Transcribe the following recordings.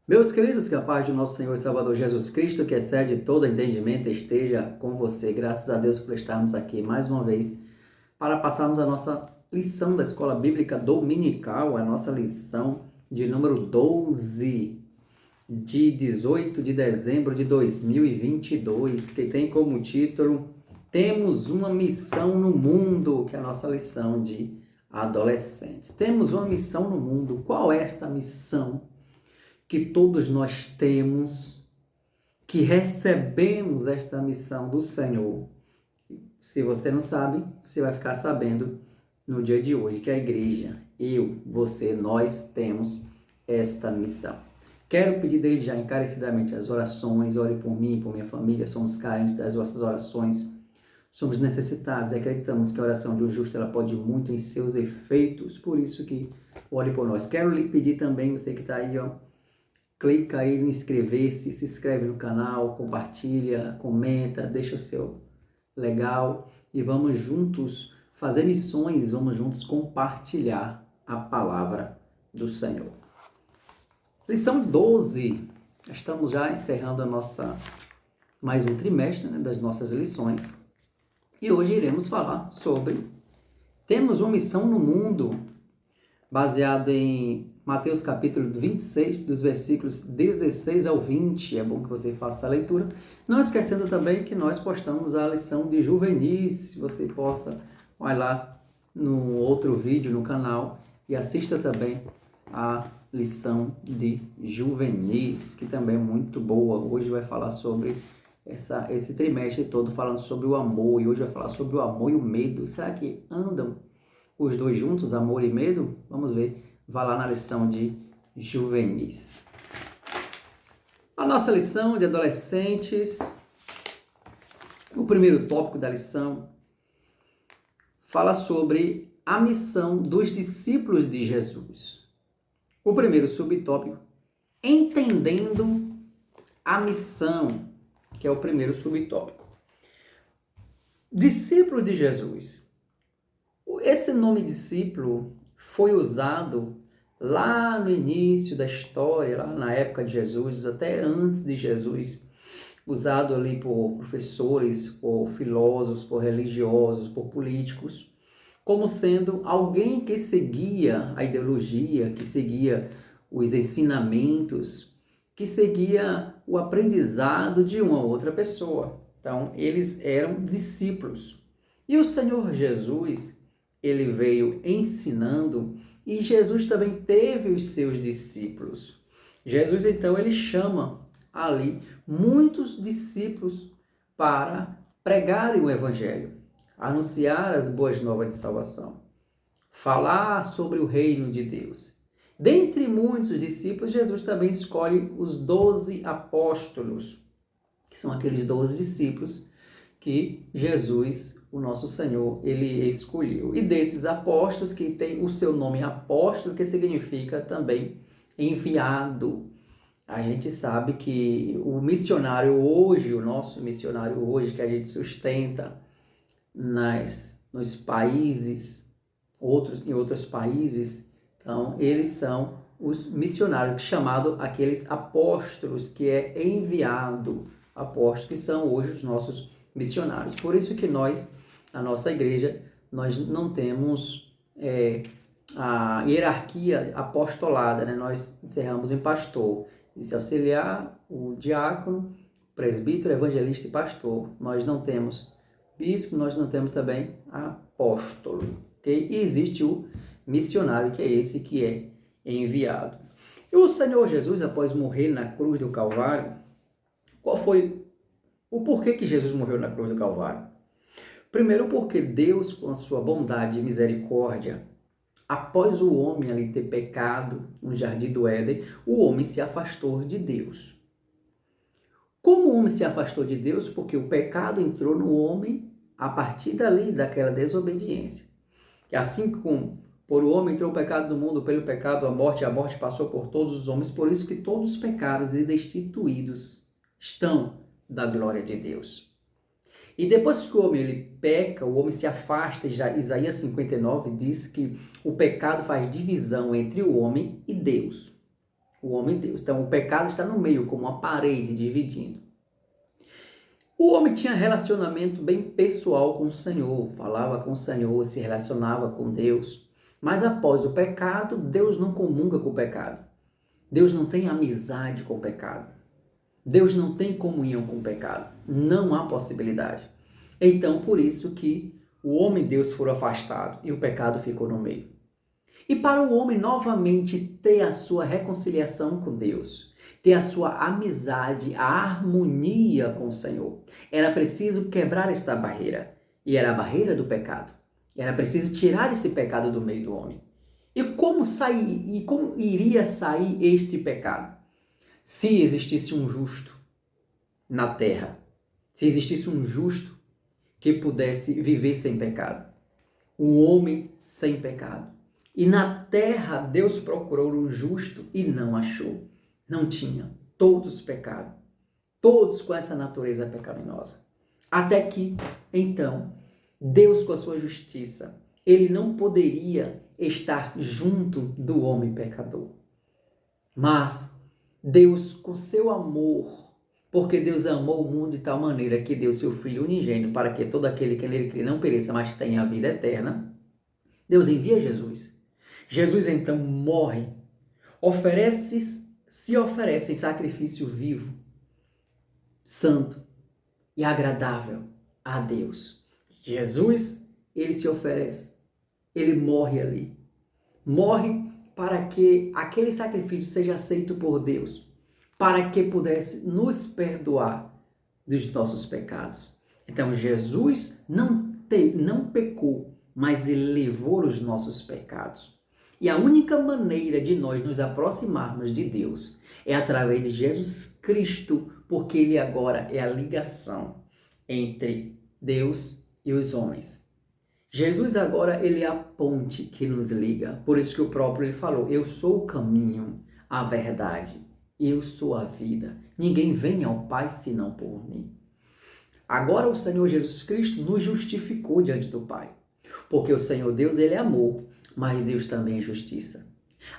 Meus queridos, que a paz do nosso Senhor e Salvador Jesus Cristo, que excede todo entendimento, esteja com você. Graças a Deus por estarmos aqui mais uma vez para passarmos a nossa lição da Escola Bíblica Dominical, a nossa lição de número 12, de 18 de dezembro de 2022, que tem como título Temos uma missão no mundo, que é a nossa lição de adolescentes. Temos uma missão no mundo. Qual é esta missão que todos nós temos, que recebemos esta missão do Senhor? Se você não sabe, você vai ficar sabendo no dia de hoje, que a igreja, eu, você, nós temos esta missão. Quero pedir desde já encarecidamente as orações, ore por mim, por minha família, somos carentes das vossas orações, somos necessitados e acreditamos que a oração de um justo ela pode muito em seus efeitos, por isso que ore por nós. Quero lhe pedir também, você que está aí, clica aí em inscrever-se, se inscreve no canal, compartilha, comenta, deixa o seu legal e vamos juntos fazer missões, vamos juntos compartilhar a palavra do Senhor. Lição 12, estamos já encerrando mais um trimestre, das nossas lições e hoje iremos falar sobre temos uma missão no mundo, baseado em Mateus capítulo 26, dos versículos 16 ao 20. É bom que você faça essa leitura. Não esquecendo também que nós postamos a lição de juvenis. Se você possa, vai lá no outro vídeo no canal e assista também a lição de juvenis, que também é muito boa. Hoje vai falar sobre esse trimestre todo falando sobre o amor, e hoje vai falar sobre o amor e o medo. Será que andam os dois juntos, amor e medo? Vamos ver. Vá lá na lição de juvenis. A nossa lição de adolescentes, o primeiro tópico da lição, fala sobre a missão dos discípulos de Jesus. O primeiro subtópico, entendendo a missão, que é o primeiro subtópico. Discípulos de Jesus. Esse nome discípulo foi usado lá no início da história, lá na época de Jesus, até antes de Jesus, usado ali por professores, por filósofos, por religiosos, por políticos, como sendo alguém que seguia a ideologia, que seguia os ensinamentos, que seguia o aprendizado de uma outra pessoa. Então, eles eram discípulos. E o Senhor Jesus, ele veio ensinando, e Jesus também teve os seus discípulos. Jesus, então, ele chama ali muitos discípulos para pregarem o Evangelho, anunciar as boas novas de salvação, falar sobre o reino de Deus. Dentre muitos discípulos, Jesus também escolhe os 12 apóstolos, que são aqueles 12 discípulos que Jesus, o nosso Senhor, ele escolheu. E desses apóstolos, que tem o seu nome apóstolo, que significa também enviado. A gente sabe que o missionário hoje, o nosso missionário hoje, que a gente sustenta nos países, em outros países, então eles são os missionários, chamados aqueles apóstolos, que é enviado, apóstolos que são hoje os nossos missionários. Por isso que nós, a nossa igreja, nós não temos a hierarquia apostolada, Nós encerramos em pastor, vice-auxiliar, o diácono, presbítero, evangelista e pastor. Nós não temos bispo, nós não temos também apóstolo, ok? E existe o missionário, que é esse que é enviado. E o Senhor Jesus, após morrer na cruz do Calvário, qual foi o porquê que Jesus morreu na cruz do Calvário? Primeiro, porque Deus, com a sua bondade e misericórdia, após o homem ali ter pecado no jardim do Éden, o homem se afastou de Deus. Como o homem se afastou de Deus? Porque o pecado entrou no homem a partir dali, daquela desobediência. E assim como por o homem entrou o pecado no mundo, pelo pecado a morte passou por todos os homens, por isso que todos os pecados e destituídos estão da glória de Deus. E depois que o homem ele peca, o homem se afasta, já Isaías 59 diz que o pecado faz divisão entre o homem e Deus. o homem e Deus. Então o pecado está no meio, como uma parede dividindo. O homem tinha relacionamento bem pessoal com o Senhor, falava com o Senhor, se relacionava com Deus. Mas após o pecado, Deus não comunga com o pecado. Deus não tem amizade com o pecado. Deus não tem comunhão com o pecado. Não há possibilidade. Então, por isso que o homem e Deus foram afastados e o pecado ficou no meio. E para o homem novamente ter a sua reconciliação com Deus, ter a sua amizade, a harmonia com o Senhor, era preciso quebrar esta barreira. E era a barreira do pecado. Era preciso tirar esse pecado do meio do homem. E como iria sair este pecado? Se existisse um justo na terra, se existisse um justo que pudesse viver sem pecado, um homem sem pecado. E na terra Deus procurou um justo e não achou. Não tinha. Todos pecaram. Todos com essa natureza pecaminosa. Até que, então, Deus com a sua justiça, ele não poderia estar junto do homem pecador. Mas Deus, com seu amor, porque Deus amou o mundo de tal maneira que deu seu Filho unigênito para que todo aquele que nele crê não pereça, mas tenha a vida eterna, Deus envia Jesus. Jesus então morre, se oferece em sacrifício vivo, santo e agradável a Deus. Jesus, ele se oferece, ele morre ali. Morre para que aquele sacrifício seja aceito por Deus, para que pudesse nos perdoar dos nossos pecados. Então Jesus não pecou, mas ele levou os nossos pecados. E a única maneira de nós nos aproximarmos de Deus é através de Jesus Cristo, porque ele agora é a ligação entre Deus e os homens. Jesus agora ele é a ponte que nos liga. Por isso que o próprio ele falou: eu sou o caminho, a verdade, eu sou a vida. Ninguém vem ao Pai senão por mim. Agora o Senhor Jesus Cristo nos justificou diante do Pai. Porque o Senhor Deus ele é amor, mas Deus também é justiça.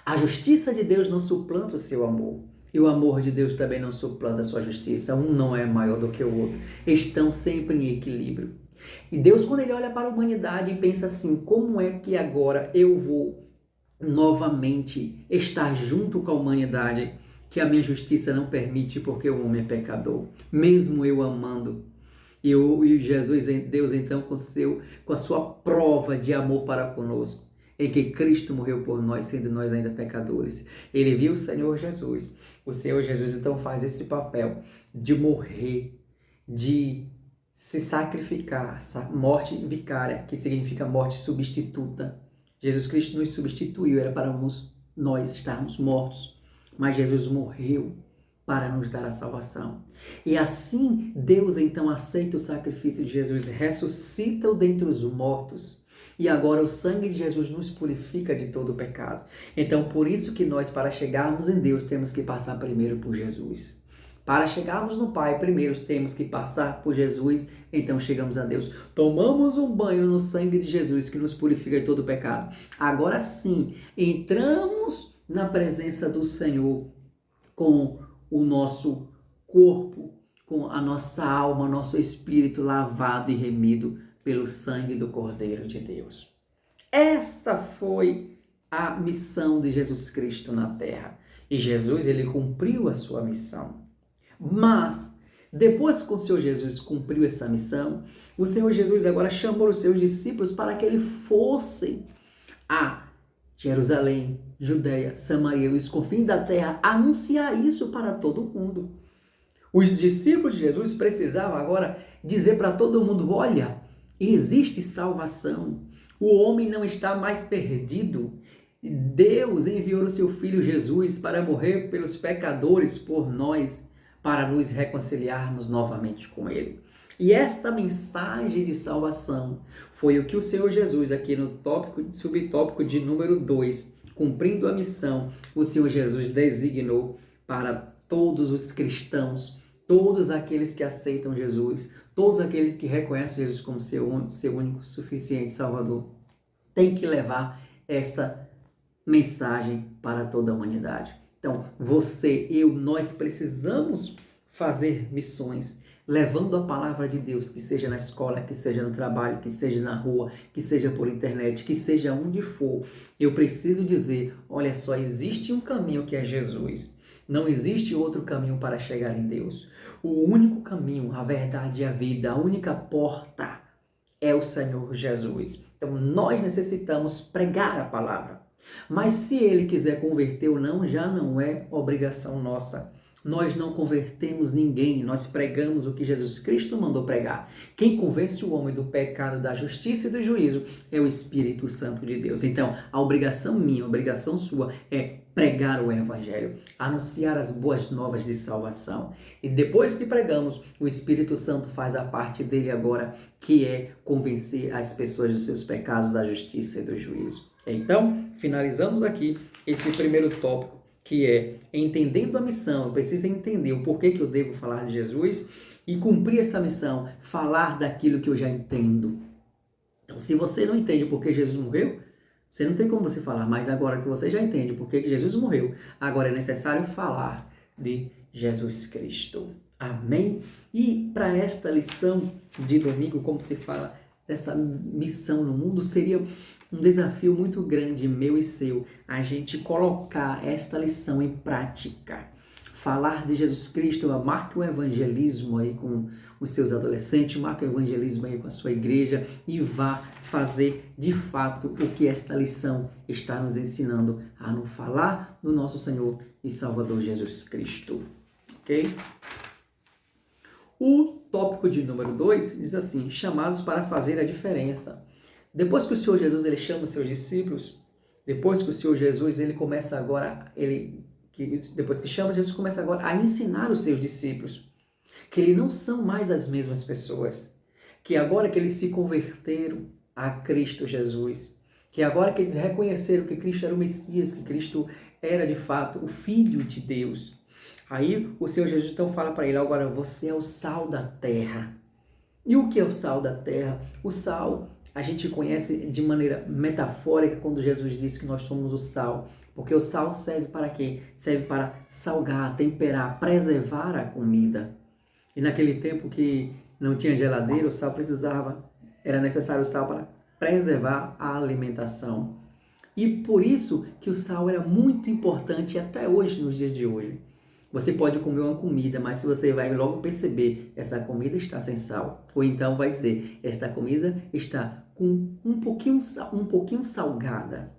A justiça de Deus não suplanta o seu amor. E o amor de Deus também não suplanta a sua justiça. Um não é maior do que o outro. Estão sempre em equilíbrio. E Deus, quando ele olha para a humanidade e pensa assim: como é que agora eu vou novamente estar junto com a humanidade que a minha justiça não permite porque o homem é pecador, mesmo eu amando? E Jesus, Deus então com a sua prova de amor para conosco, em que Cristo morreu por nós, sendo nós ainda pecadores. Ele viu o Senhor Jesus. O Senhor Jesus então faz esse papel de morrer, de se sacrificar, morte vicária, que significa morte substituta. Jesus Cristo nos substituiu, era para nós estarmos mortos, mas Jesus morreu para nos dar a salvação. E assim, Deus então aceita o sacrifício de Jesus, ressuscita-o dentre os mortos. E agora o sangue de Jesus nos purifica de todo o pecado. Então, por isso que nós, para chegarmos em Deus, temos que passar primeiro por Jesus. Para chegarmos no Pai, primeiro temos que passar por Jesus, então chegamos a Deus. Tomamos um banho no sangue de Jesus, que nos purifica de todo o pecado. Agora sim, entramos na presença do Senhor com o nosso corpo, com a nossa alma, nosso espírito lavado e remido pelo sangue do Cordeiro de Deus. Esta foi a missão de Jesus Cristo na terra. E Jesus, ele cumpriu a sua missão. Mas, depois que o Senhor Jesus cumpriu essa missão, o Senhor Jesus agora chamou os seus discípulos para que eles fossem a Jerusalém, Judeia, Samaria e os confins da terra, anunciar isso para todo mundo. Os discípulos de Jesus precisavam agora dizer para todo mundo: olha, existe salvação, o homem não está mais perdido. Deus enviou o seu Filho Jesus para morrer pelos pecadores, por nós, para nos reconciliarmos novamente com Ele. E esta mensagem de salvação foi o que o Senhor Jesus, aqui no subtópico de número 2, cumprindo a missão, o Senhor Jesus designou para todos os cristãos, todos aqueles que aceitam Jesus, todos aqueles que reconhecem Jesus como seu único, suficiente Salvador, tem que levar esta mensagem para toda a humanidade. Então, você, eu, nós precisamos fazer missões, levando a palavra de Deus, que seja na escola, que seja no trabalho, que seja na rua, que seja por internet, que seja onde for. Eu preciso dizer, olha só, existe um caminho que é Jesus. Não existe outro caminho para chegar em Deus. O único caminho, a verdade e a vida, a única porta é o Senhor Jesus. Então, nós necessitamos pregar a palavra. Mas se ele quiser converter ou não, já não é obrigação nossa. Nós não convertemos ninguém, nós pregamos o que Jesus Cristo mandou pregar. Quem convence o homem do pecado, da justiça e do juízo é o Espírito Santo de Deus. Então, a obrigação minha, a obrigação sua é pregar o Evangelho, anunciar as boas novas de salvação. E depois que pregamos, o Espírito Santo faz a parte dele agora, que é convencer as pessoas dos seus pecados, da justiça e do juízo. Então, finalizamos aqui esse primeiro tópico, que é entendendo a missão. Eu preciso entender o porquê que eu devo falar de Jesus e cumprir essa missão, falar daquilo que eu já entendo. Então, se você não entende o porquê Jesus morreu, você não tem como você falar, mas agora que você já entende o porquê que Jesus morreu, agora é necessário falar de Jesus Cristo. Amém? E para esta lição de domingo, como se fala dessa missão no mundo, seria um desafio muito grande, meu e seu, a gente colocar esta lição em prática. Falar de Jesus Cristo, marque o evangelismo aí com os seus adolescentes, marque o evangelismo aí com a sua igreja e vá fazer de fato o que esta lição está nos ensinando a não falar do nosso Senhor e Salvador Jesus Cristo. Ok? O tópico de número 2 diz assim, chamados para fazer a diferença. Depois que o Senhor Jesus ele chama os seus discípulos, depois que o Senhor Jesus ele começa agora, depois que chama, Jesus começa agora a ensinar os seus discípulos que eles não são mais as mesmas pessoas, que agora que eles se converteram a Cristo Jesus, que agora que eles reconheceram que Cristo era o Messias, que Cristo era de fato o Filho de Deus. Aí o Senhor Jesus então fala para ele, agora você é o sal da terra. E o que é o sal da terra? O sal a gente conhece de maneira metafórica quando Jesus disse que nós somos o sal. Porque o sal serve para quê? Serve para salgar, temperar, preservar a comida. E naquele tempo que não tinha geladeira, o sal era necessário o sal para preservar a alimentação. E por isso que o sal era muito importante até hoje, nos dias de hoje. Você pode comer uma comida, mas se você vai logo perceber, essa comida está sem sal. Ou então vai dizer, esta comida está com um pouquinho salgada.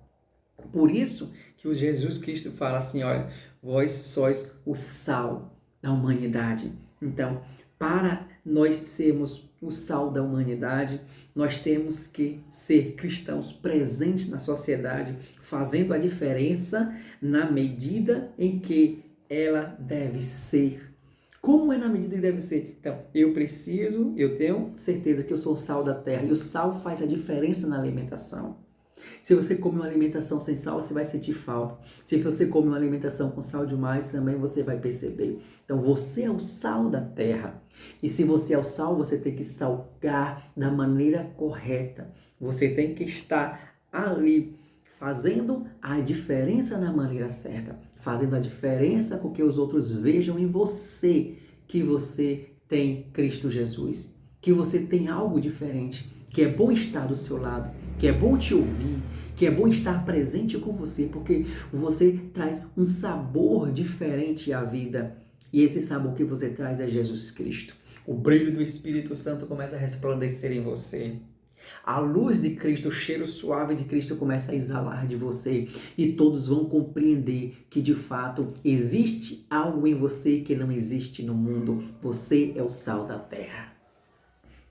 Por isso que o Jesus Cristo fala assim, olha, vós sois o sal da humanidade. Então, para nós sermos o sal da humanidade, nós temos que ser cristãos presentes na sociedade, fazendo a diferença na medida em que ela deve ser. Como é na medida que deve ser? Então, eu tenho certeza que eu sou o sal da terra, e o sal faz a diferença na alimentação. Se você come uma alimentação sem sal, você vai sentir falta. Se você come uma alimentação com sal demais, também você vai perceber. Então, você é o sal da terra. E se você é o sal, você tem que salgar da maneira correta. Você tem que estar ali, fazendo a diferença na maneira certa. Fazendo a diferença com que os outros vejam em você que você tem Cristo Jesus. Que você tem algo diferente. Que é bom estar do seu lado, que é bom te ouvir, que é bom estar presente com você, porque você traz um sabor diferente à vida. E esse sabor que você traz é Jesus Cristo. O brilho do Espírito Santo começa a resplandecer em você. A luz de Cristo, o cheiro suave de Cristo começa a exalar de você. E todos vão compreender que, de fato, existe algo em você que não existe no mundo. Você é o sal da terra.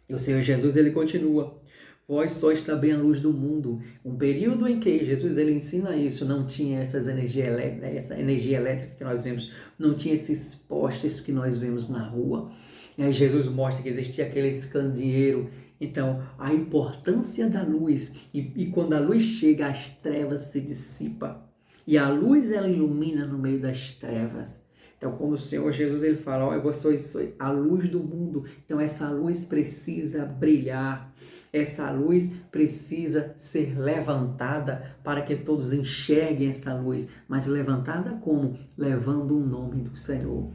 E o Senhor Jesus, ele continua. Vós sois também a luz do mundo. Um período em que Jesus ele ensina isso, não tinha essa energia elétrica que nós vemos, não tinha esses postes que nós vemos na rua. E aí Jesus mostra que existia aquele candeeiro. Então, a importância da luz. E quando a luz chega, as trevas se dissipam. E a luz, ela ilumina no meio das trevas. Então, quando o Senhor Jesus ele fala, olha, você sou a luz do mundo, então essa luz precisa brilhar, essa luz precisa ser levantada para que todos enxerguem essa luz, mas levantada como? Levando o nome do Senhor.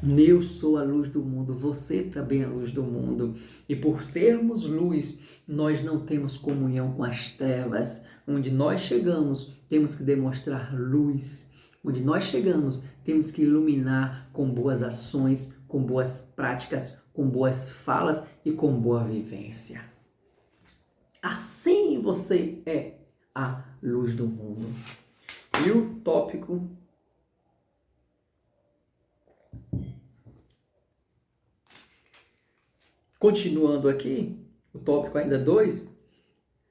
Eu sou a luz do mundo, você também é a luz do mundo. E por sermos luz, nós não temos comunhão com as trevas. Onde nós chegamos, temos que demonstrar luz. Onde nós chegamos, temos que iluminar com boas ações, com boas práticas, com boas falas e com boa vivência. Assim você é a luz do mundo. E o tópico continuando aqui, o tópico ainda 2,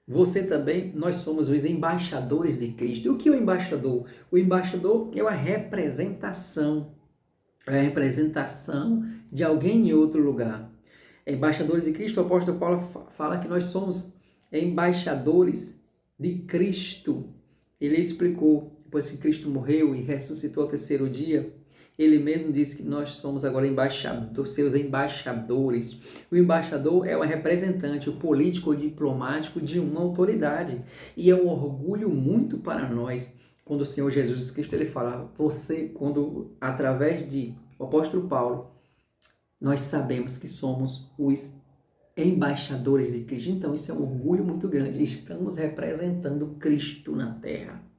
você também, nós somos os embaixadores de Cristo. E o que é o embaixador? O embaixador é uma representação. É a representação de alguém em outro lugar. Embaixadores de Cristo, o apóstolo Paulo fala que nós somos embaixadores de Cristo. Ele explicou, depois que Cristo morreu e ressuscitou ao terceiro dia, ele mesmo disse que nós somos agora seus embaixadores. O embaixador é o representante, o político ou diplomático de uma autoridade. E é um orgulho muito para nós quando o Senhor Jesus Cristo ele fala, quando através de o apóstolo Paulo, nós sabemos que somos os embaixadores de Cristo. Então isso é um orgulho muito grande. Estamos representando Cristo na terra.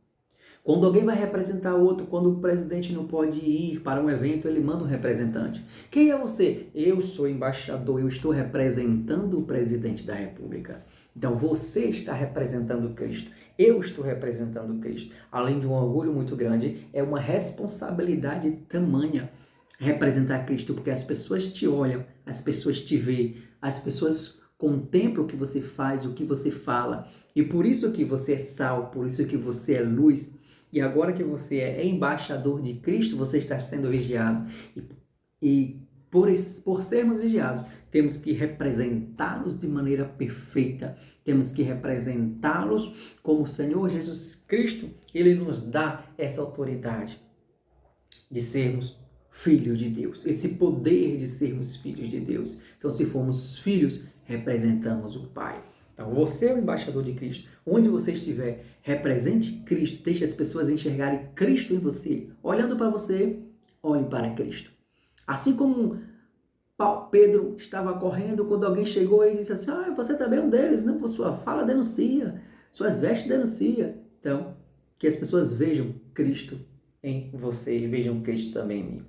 Quando alguém vai representar outro, quando o presidente não pode ir para um evento, ele manda um representante. Quem é você? Eu sou embaixador, eu estou representando o presidente da República. Então você está representando Cristo, eu estou representando Cristo. Além de um orgulho muito grande, é uma responsabilidade tamanha representar Cristo, porque as pessoas te olham, as pessoas te veem, as pessoas contemplam o que você faz, o que você fala. E por isso que você é sal, por isso que você é luz. E agora que você é embaixador de Cristo, você está sendo vigiado. E por sermos vigiados, temos que representá-los de maneira perfeita. Temos que representá-los como o Senhor Jesus Cristo. Ele nos dá essa autoridade de sermos filhos de Deus. Esse poder de sermos filhos de Deus. Então, se formos filhos, representamos o Pai. Então, você é o embaixador de Cristo. Onde você estiver, represente Cristo. Deixe as pessoas enxergarem Cristo em você. Olhando para você, olhe para Cristo. Assim como Pedro estava correndo, quando alguém chegou e disse assim, você também é um deles, não? Por sua fala denuncia, suas vestes denuncia. Então, que as pessoas vejam Cristo em você e vejam Cristo também em mim.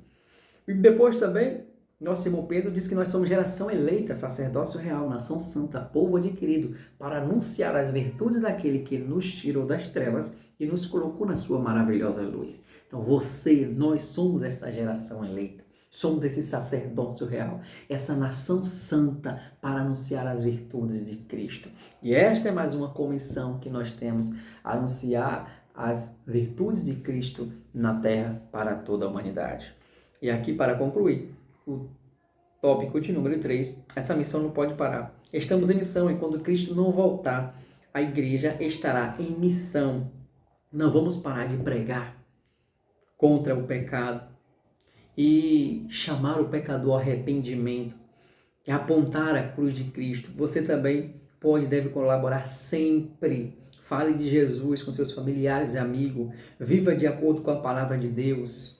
E depois também, nosso irmão Pedro diz que nós somos geração eleita, sacerdócio real, nação santa, povo adquirido, para anunciar as virtudes daquele que nos tirou das trevas e nos colocou na sua maravilhosa luz. Então nós somos esta geração eleita, somos esse sacerdócio real, essa nação santa para anunciar as virtudes de Cristo. E esta é mais uma comissão que nós temos, anunciar as virtudes de Cristo na terra para toda a humanidade. E aqui, para concluir, o tópico de número 3, essa missão não pode parar. Estamos em missão e quando Cristo não voltar, a igreja estará em missão. Não vamos parar de pregar contra o pecado e chamar o pecador ao arrependimento, e apontar a cruz de Cristo. Você também deve colaborar sempre. Fale de Jesus com seus familiares e amigos. Viva de acordo com a palavra de Deus.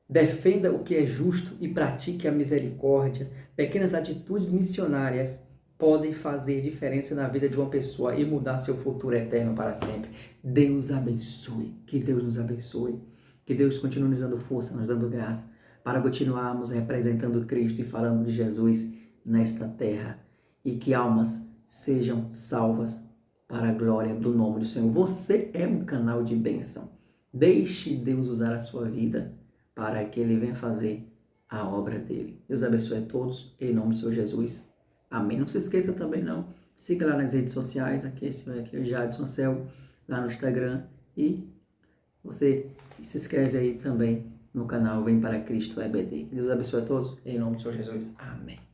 Defenda o que é justo e pratique a misericórdia. Pequenas atitudes missionárias podem fazer diferença na vida de uma pessoa e mudar seu futuro eterno para sempre. Deus abençoe. Que Deus nos abençoe. Que Deus continue nos dando força, nos dando graça, para continuarmos representando Cristo e falando de Jesus nesta terra. E que almas sejam salvas para a glória do nome do Senhor. Você é um canal de bênção. Deixe Deus usar a sua vida para que Ele venha fazer a obra dele. Deus abençoe a todos, em nome do Senhor Jesus. Amém. Não se esqueça também, não. Siga lá nas redes sociais, aqui é o Jadson Cel, lá no Instagram. E você se inscreve aí também no canal Vem para Cristo EBD. Deus abençoe a todos, em nome do Senhor Jesus. Amém.